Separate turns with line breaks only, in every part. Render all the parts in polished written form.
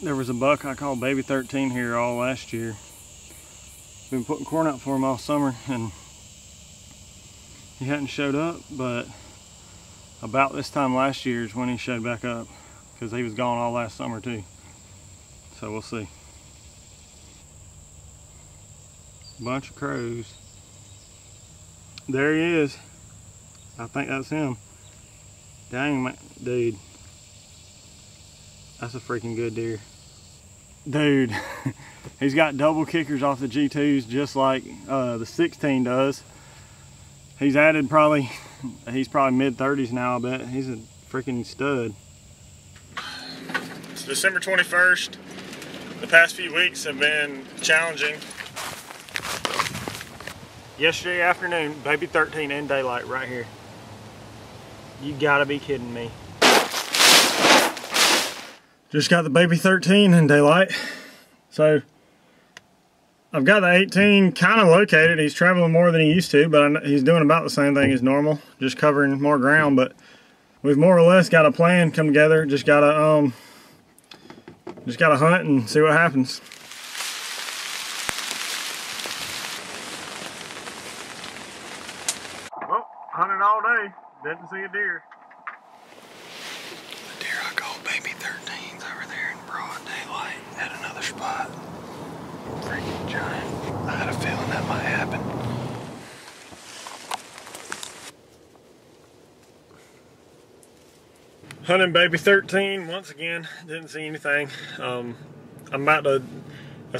There was a buck I called Baby 13 here all last year. Been putting corn out for him all summer and he hadn't showed up, but about this time last year is when he showed back up, because he was gone all last summer too. So we'll see. Bunch of crows. There he is. I think that's him. Dang, man, dude. That's a freaking good deer. Dude, he's got double kickers off the G2s just like the 16 does. He's added he's probably mid-30s now, I bet. He's a freaking stud. It's December 21st. The past few weeks have been challenging. Yesterday afternoon, Baby 13 in daylight right here. You gotta be kidding me. Just got the Baby 13 in daylight. So I've got the 18 kind of located. He's traveling more than he used to, but he's doing about the same thing as normal, just covering more ground. But we've more or less got a plan come together. Just gotta hunt and see what happens. Well, hunted all day, didn't see a deer.
The deer I called Baby 13's over there in broad daylight at another spot. Freaking giant. I had a feeling that might happen.
Hunting Baby 13 once again, didn't see anything. That's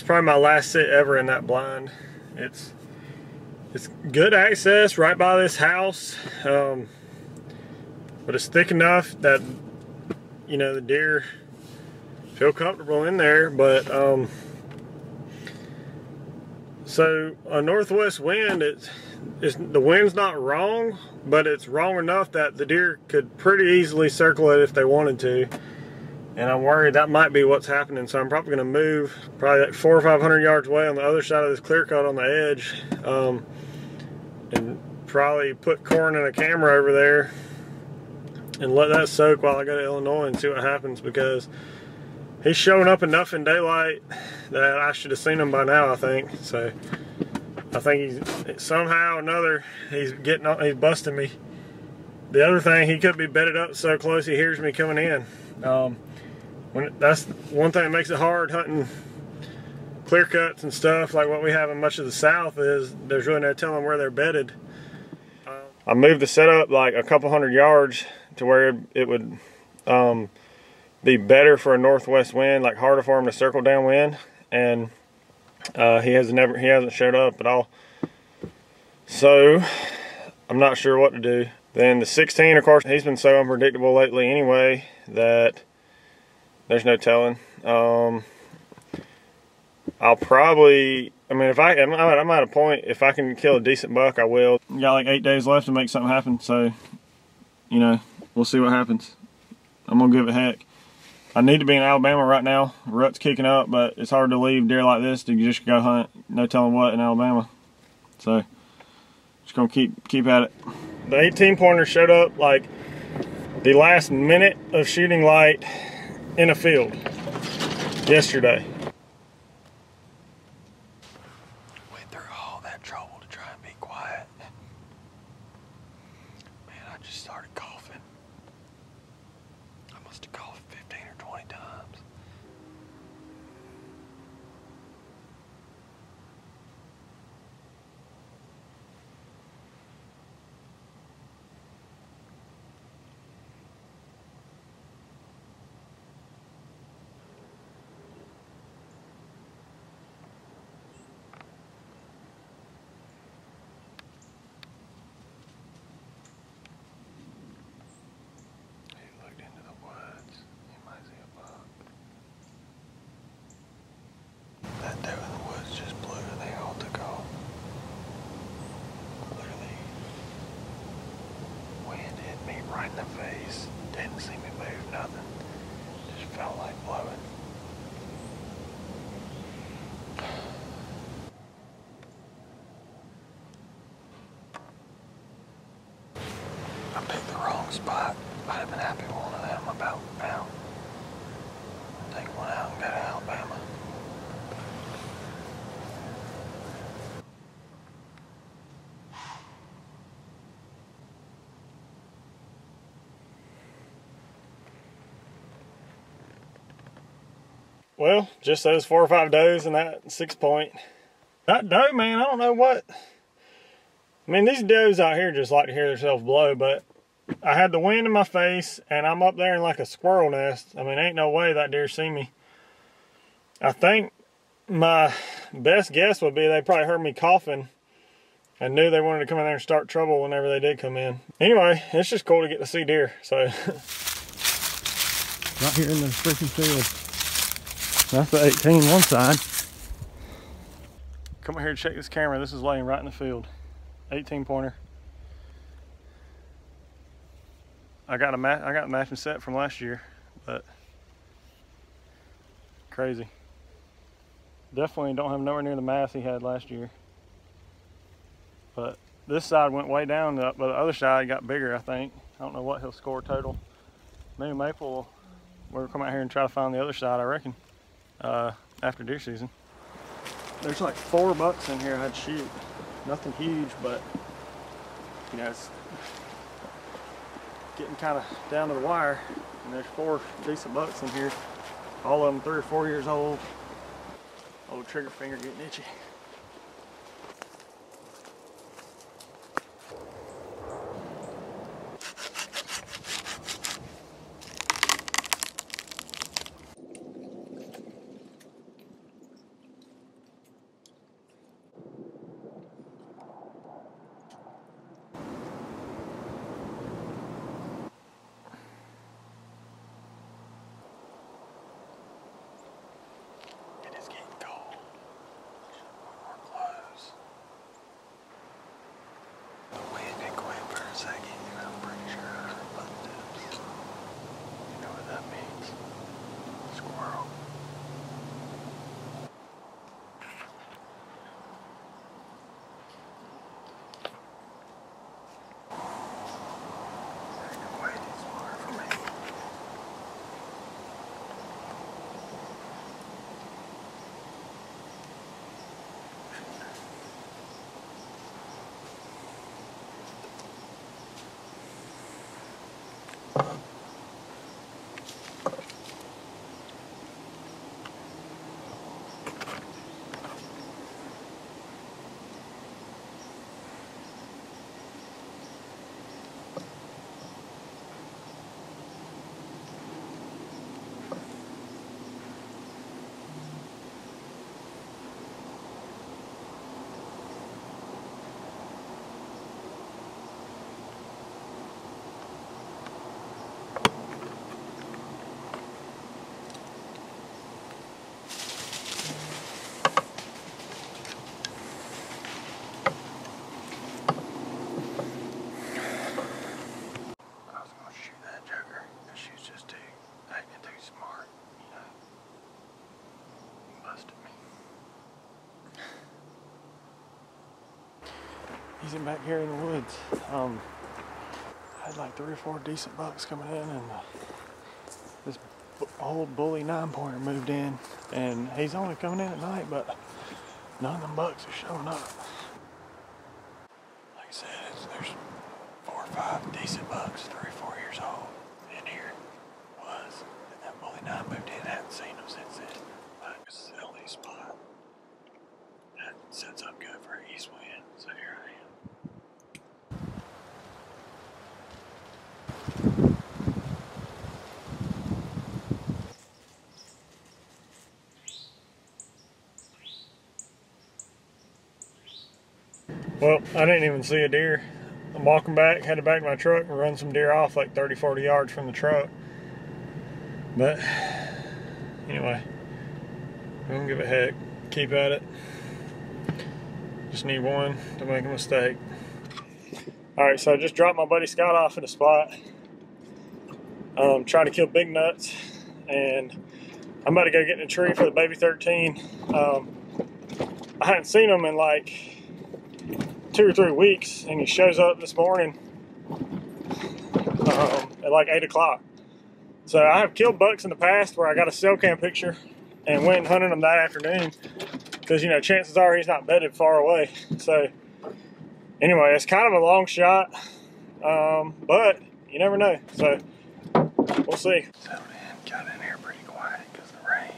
probably my last sit ever in that blind. It's good access right by this house, but it's thick enough that, you know, the deer feel comfortable in there. But so a northwest wind, the wind's not wrong, but it's wrong enough that the deer could pretty easily circle it if they wanted to. And I'm worried that might be what's happening, so I'm probably going to move probably like 400 or 500 yards away on the other side of this clear cut on the edge, and probably put corn in a camera over there and let that soak while I go to Illinois and see what happens, because he's showing up enough in daylight that I should have seen him by now, I think. So I think he's somehow or another he's busting me. The other thing, he could be bedded up so close he hears me coming in. That's one thing that makes it hard hunting clear cuts and stuff like what we have in much of the South, is there's really no telling where they're bedded. I moved the setup like a couple hundred yards to where it would be better for a northwest wind, like harder for him to circle downwind, and he hasn't showed up at all. So I'm not sure what to do. Then the 16, of course, he's been so unpredictable lately anyway that there's no telling. I'll probably, I mean, I'm at a point, if I can kill a decent buck, I will. Got like 8 days left to make something happen, so, you know, we'll see what happens. I'm gonna give it a heck. I need to be in Alabama right now. Rut's kicking up, but it's hard to leave deer like this to just go hunt, no telling what, in Alabama. So, just gonna keep at it. The 18 pointer showed up like the last minute of shooting light in a field yesterday.
Went through all that trouble to try and be quiet. Man, I just started coughing. I must have coughed 15 or 20 times. That doe in the woods just blew and they all took off. Literally, wind hit me right in the face. Didn't see me move, nothing. Just felt like blowing. I picked the wrong spot. I'd have been happy with one of them about now. Take one out and go down.
Well, just those 4 or 5 does and that 6-point. That doe, man, I don't know what. I mean, these does out here just like to hear themselves blow, but I had the wind in my face and I'm up there in like a squirrel nest. I mean, ain't no way that deer see me. I think my best guess would be they probably heard me coughing and knew they wanted to come in there and start trouble whenever they did come in. Anyway, it's just cool to get to see deer, so. Right here in the freaking field. That's the 18 one side. Come here to check this camera. This is laying right in the field. 18 pointer. I got a matching set from last year, but crazy. Definitely don't have nowhere near the mass he had last year. But this side went way down, but the other side got bigger, I think. I don't know what he'll score total. Me and Maple, we'll come out here and try to find the other side, I reckon, after deer season. There's like 4 bucks in here I'd shoot. Nothing huge, but you know, it's getting kind of down to the wire. And there's 4 decent bucks in here. All of them 3 or 4 years old. Old trigger finger getting itchy. He's in back here in the woods. I had like 3 or 4 decent bucks coming in, and this old bully 9-pointer moved in, and he's only coming in at night, but none of them bucks are showing up. Like I said, there's 4 or 5 decent bucks, 3 or 4 years old in here. Was, and that bully 9 moved in. I haven't seen him since then. But this is the only spot that sets up good for an east wind, so here I am. Well, I didn't even see a deer. I'm walking back, headed back to my truck and run some deer off like 30, 40 yards from the truck. But anyway, I don't give a heck. Keep at it. Just need one to make a mistake. Alright, so I just dropped my buddy Scott off at a spot. Trying to kill big nuts. And I'm about to go get in a tree for the baby 13. I hadn't seen him in like 2 or 3 weeks, and he shows up this morning at like 8 o'clock. So I have killed bucks in the past where I got a cell cam picture and went and hunted him that afternoon because, you know, chances are he's not bedded far away. So anyway, it's kind of a long shot, but you never know. So we'll see.
Settled in, got in here pretty quiet because of the rain.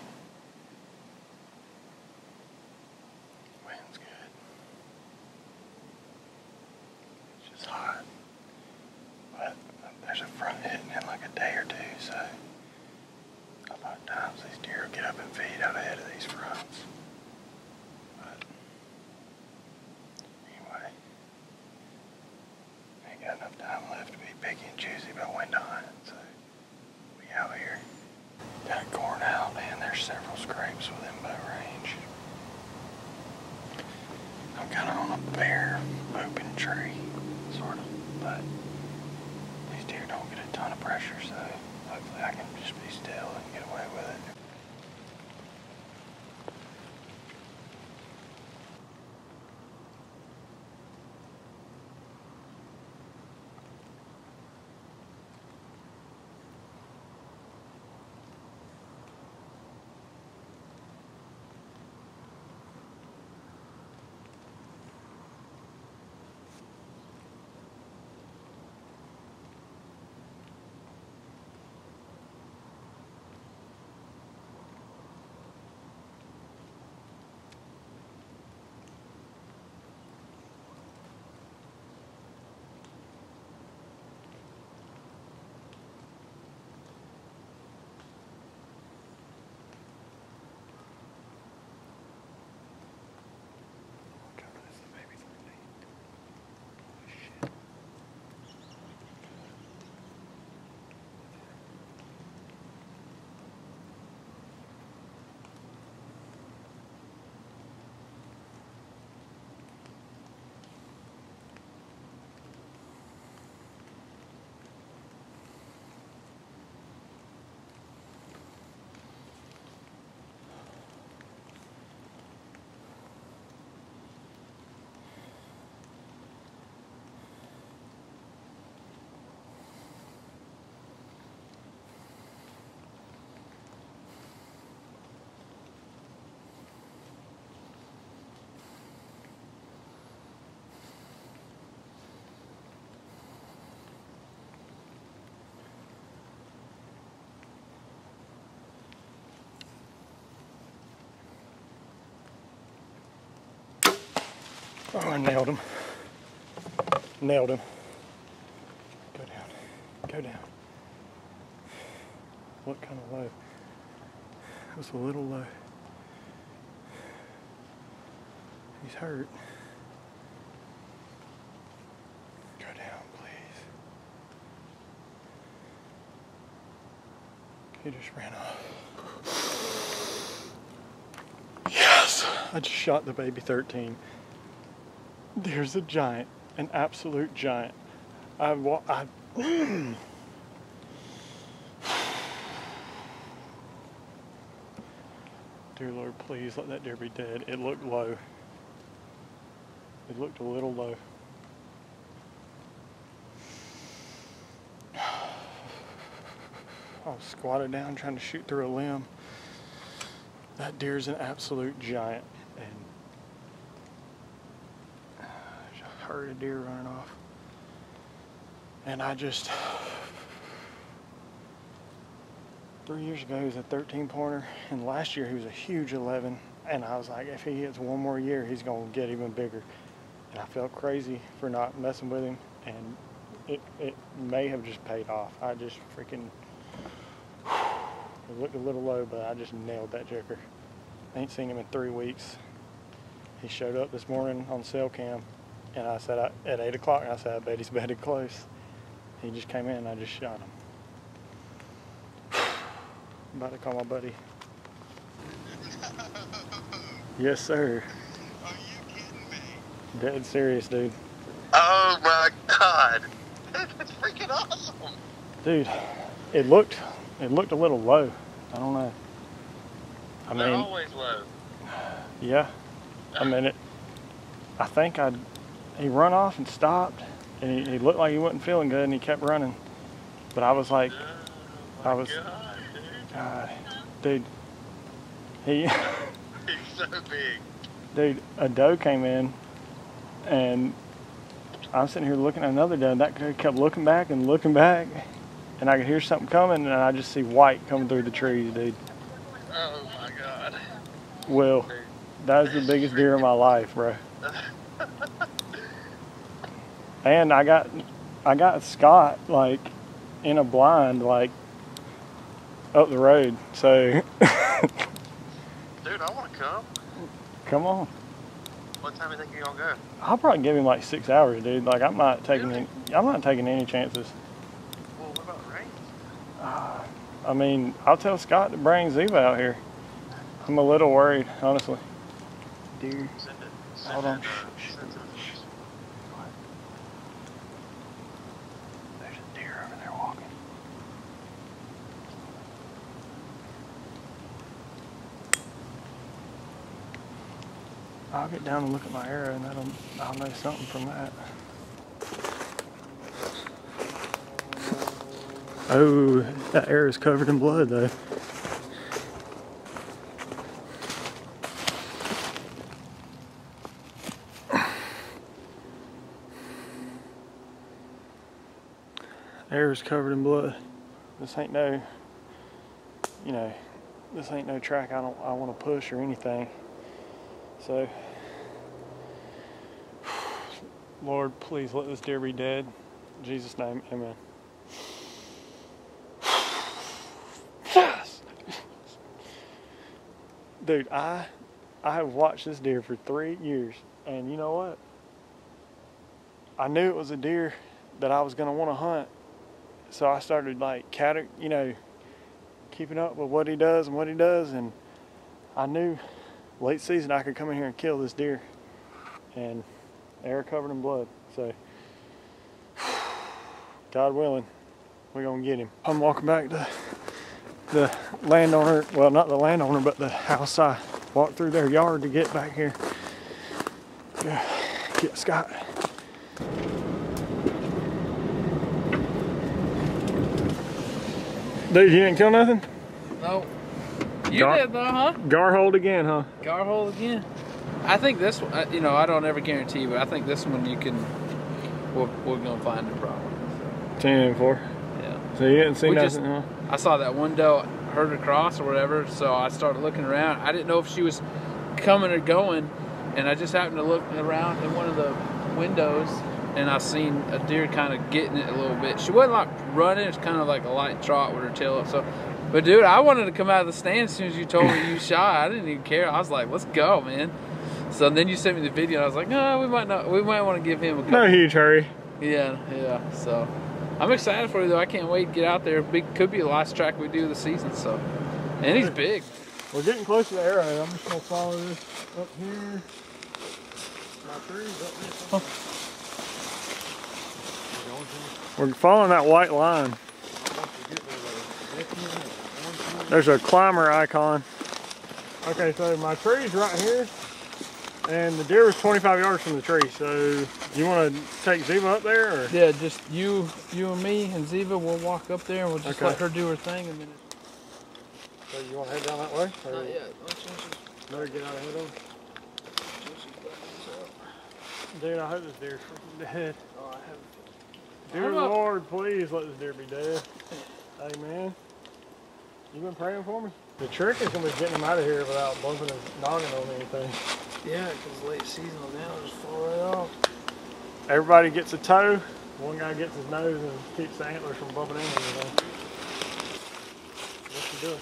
camps within bow range. I'm kind of on a bare, open tree, sort of, but these deer don't get a ton of pressure, so hopefully I can just be still and get away with it.
Oh, I nailed him. Nailed him. Go down. Go down. What kind of low? It was a little low. He's hurt. Go down, please. He just ran off. Yes! I just shot the baby 13. There's a giant, an absolute giant. Dear Lord, please let that deer be dead. It looked low. It looked a little low. I was squatted down trying to shoot through a limb. That deer's an absolute giant. And I heard a deer running off. And I just... 3 years ago he was a 13 pointer, and last year he was a huge 11, and I was like, if he hits one more year, he's going to get even bigger. And I felt crazy for not messing with him, and it may have just paid off. I just freaking, it looked a little low, but I just nailed that joker. I ain't seen him in 3 weeks. He showed up this morning on cell cam, and I said, at 8 o'clock, and I said, I bet he's bedded close. He just came in, and I just shot him. I'm about to call my buddy. Yes, sir.
Are you kidding me?
Dead serious, dude.
Oh my God. That's freaking awesome.
Dude, it looked a little low. I don't know.
They're always low.
Yeah. I mean, I think he run off and stopped, and he looked like he wasn't feeling good, and he kept running. But I was like, God, dude, he's
so big.
Dude, a doe came in, and I'm sitting here looking at another doe, and that doe kept looking back, and I could hear something coming, and I just see white coming through the trees, dude.
Oh my God.
Well, that was the biggest deer of my life, bro. And I got Scott, like, in a blind, like, up the road, so.
Dude, I want to come.
Come on.
What time do you think you're gonna go?
I'll probably give him like 6 hours, dude. Like, I'm not taking any chances.
Well, what about rain?
I mean, I'll tell Scott to bring Ziva out here. I'm a little worried, honestly.
Deer. Hold on. There's a deer over there walking. I'll get down and look at my arrow and I'll know something from that.
Oh, that arrow is covered in blood though. Arrow's covered in blood. This ain't no, you know, this ain't no track I want to push or anything. So, Lord, please let this deer be dead. In Jesus' name, amen. Dude, I have watched this deer for 3 years, and you know what? I knew it was a deer that I was gonna want to hunt, so I started like keeping up with what he does, and I knew late season I could come in here and kill this deer, and arrow covered in blood. So, God willing, we're gonna get him. I'm walking back to the landowner, well, not the landowner, but the house. I walked through their yard to get back here. Get Scott. Dude, you didn't kill nothing?
No. You did though, huh?
Gar hold again, huh?
Gar hold again. I think this one, you know, I don't ever guarantee, but I think this one you can, we're gonna find it probably. So.
10 and 4.
Yeah.
So you didn't see nothing, huh?
I saw that one doe, heard her cross or whatever, so I started looking around. I didn't know if she was coming or going, and I just happened to look around in one of the windows, and I seen a deer kind of getting it a little bit. She wasn't like running, it's kind of like a light trot with her tail up. So, but dude, I wanted to come out of the stand as soon as you told me you shot. I didn't even care. I was like, let's go, man. So then you sent me the video, and I was like, no, we might want to give him a couple.
No huge hurry.
Yeah. So I'm excited for you though. I can't wait to get out there. Could be the last track we do of the season. So, and he's big.
We're getting close to the arrow. I'm just gonna follow this up here. My trees up this way. We're following that white line. There's a climber icon. Okay, so my tree's right here, and the deer was 25 yards from the tree. So, you want to take Ziva up there, or?
Yeah, just you and me and Ziva will walk up there, and we'll just let her do her thing a minute.
So you want to head down that way?
Not yet.
Better get out ahead of him. Dude, I hope this deer's freaking dead.
Oh, I have.
Dear Lord, please let this deer be dead. Amen. You been praying for me? The trick is going to be getting him out of here without bumping his noggin on anything.
Yeah, because late season on that will just fall right off.
Everybody gets a toe. One guy gets his nose and keeps the antlers from bumping into anything. What's he doing?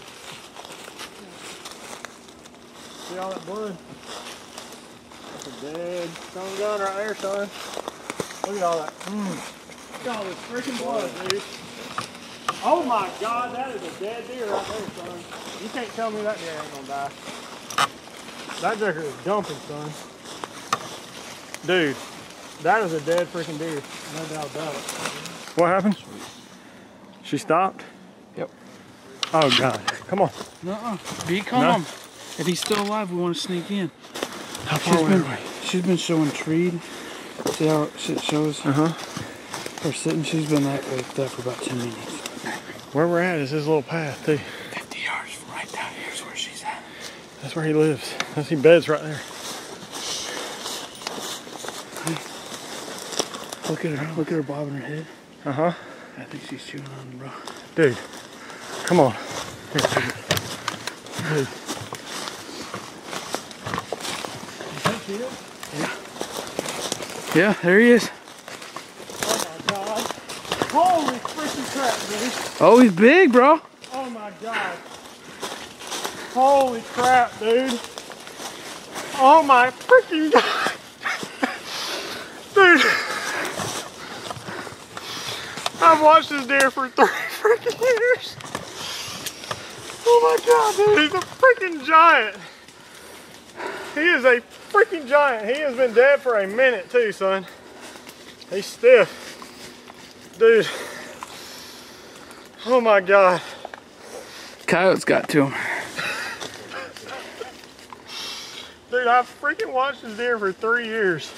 See all that blood? That's a dead stone gun right there, son. Look at all that. Look at all this freaking blood, dude. Oh my God, that is a dead deer right there, son. You can't tell me that deer ain't gonna die. That joker is dumping, son. Dude, that is a dead freaking deer. No doubt about it. What happened? She stopped?
Yep.
Oh God, come on.
Nuh-uh. Be calm.
No?
If he's still alive, we want to sneak in.
How far away are we?
She's been showing treed. See how it shows her sitting? She's been that way for about 10 minutes.
Where we're at is his little path, too.
50 yards from right down here is where she's at.
That's where he lives. That's he beds right there.
Look at her bobbing her head.
Uh-huh.
I think she's chewing on the bro.
Dude, come on. Here, dude.
Yeah, there he is.
Oh my God. Holy freaking crap, dude.
Oh, he's big, bro.
Oh my God. Holy crap, dude. Oh my freaking God. Dude. I've watched this deer for 3 freaking years. Oh my God, dude, he's a freaking giant. He is a freaking giant. He has been dead for a minute too, son. He's stiff. Dude. Oh my God.
Coyotes got to him.
Dude, I've freaking watched this deer for 3 years.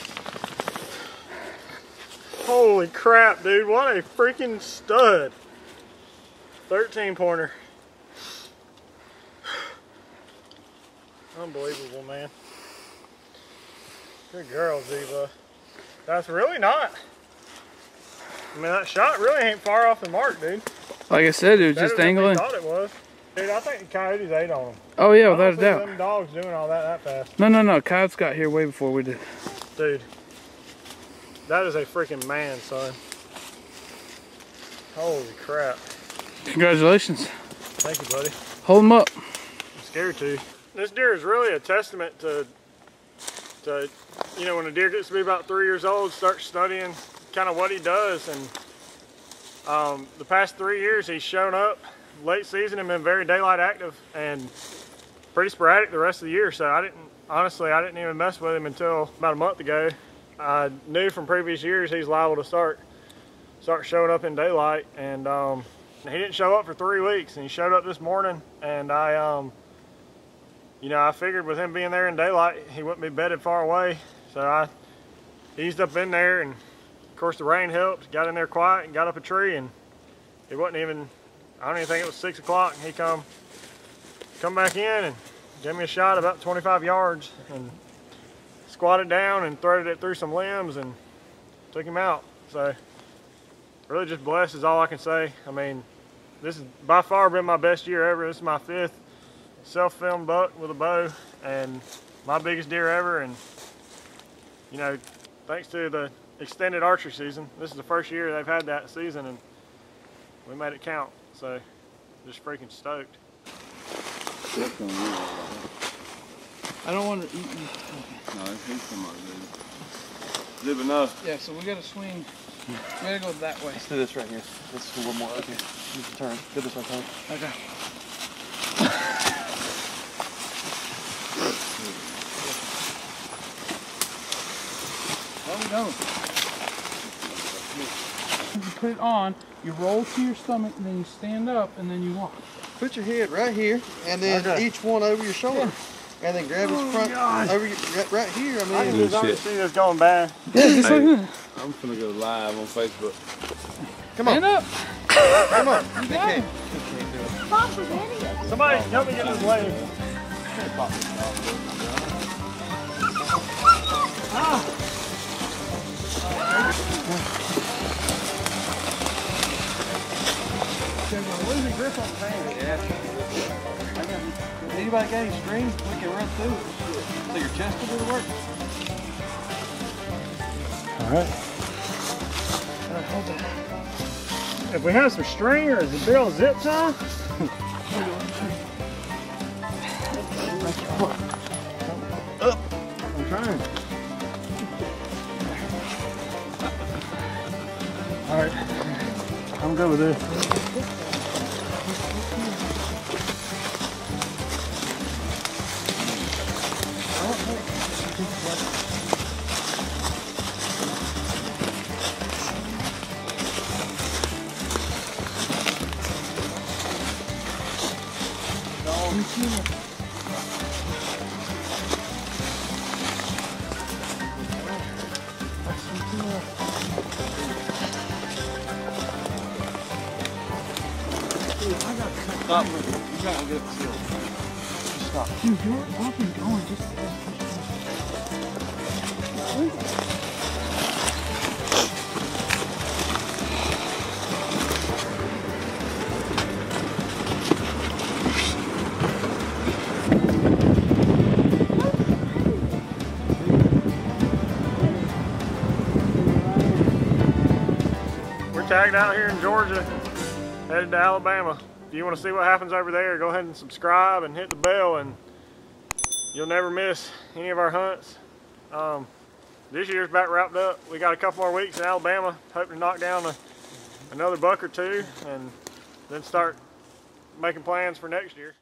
Holy crap, dude. What a freaking stud. 13 pointer. Unbelievable, man. Good girl, Ziva. That's really not. I mean, that shot really ain't far off the mark, dude.
Like I said, it was
Better
just
than we
angling.
thought it was. Dude, I think the coyotes ate on him.
Oh yeah,
I
without a
don't see
doubt.
them dogs doing all that fast.
No. Coyotes got here way before we did.
Dude, that is a freaking man, son. Holy crap.
Congratulations.
Thank you, buddy.
Hold them up.
I'm scared to. This deer is really a testament to you know, when a deer gets to be about 3 years old, start studying kind of what he does. And the past 3 years, he's shown up late season and been very daylight active and pretty sporadic the rest of the year. So honestly, I didn't even mess with him until about a month ago. I knew from previous years he's liable to start showing up in daylight, and he didn't show up for 3 weeks, and he showed up this morning, and you know, I figured with him being there in daylight, he wouldn't be bedded far away. So I eased up in there, and of course the rain helped. Got in there quiet and got up a tree, and it wasn't even, I don't even think it was 6 o'clock. And he come back in and gave me a shot about 25 yards and squatted down and threaded it through some limbs and took him out. So really just blessed is all I can say. I mean, this has by far been my best year ever. This is my 5th self-filmed buck with a bow and my biggest deer ever. And you know, thanks to the extended archery season, this is the first year they've had that season, and we made it count. So just freaking stoked.
I don't want to eat.
No, it's come on, dude. Zip enough.
Yeah, so we gotta swing. We gotta go that way.
Let's do this right here. Let's do one more. Okay. You can turn. Go this way, turn.
Okay. There we go. You put it on, you roll to your stomach, and then you stand up, and then you walk.
Put your head right here, and then each one over your shoulder. Yeah. And then grab his front over your, right here. I mean,
I can just already see this going bad.
Yeah, just like that.
I'm gonna go live on Facebook.
Come on.
Stand up.
Come on.
You got it.
Somebody help me get this leg. Losing grip on the hand.
Yeah. Anybody got any strings we can run through so your chest will do the work?
All right. If we have some string or is it big old zip tie? Up. I'm trying. All right. I'm good with this.
Stop. You gotta get the seal. Just stop.
Dude, you're up and going. Just.
We're tagged out here in Georgia, headed to Alabama. If you want to see what happens over there, go ahead and subscribe and hit the bell, and you'll never miss any of our hunts. This year's about wrapped up. We got a couple more weeks in Alabama. Hope to knock down another buck or two and then start making plans for next year.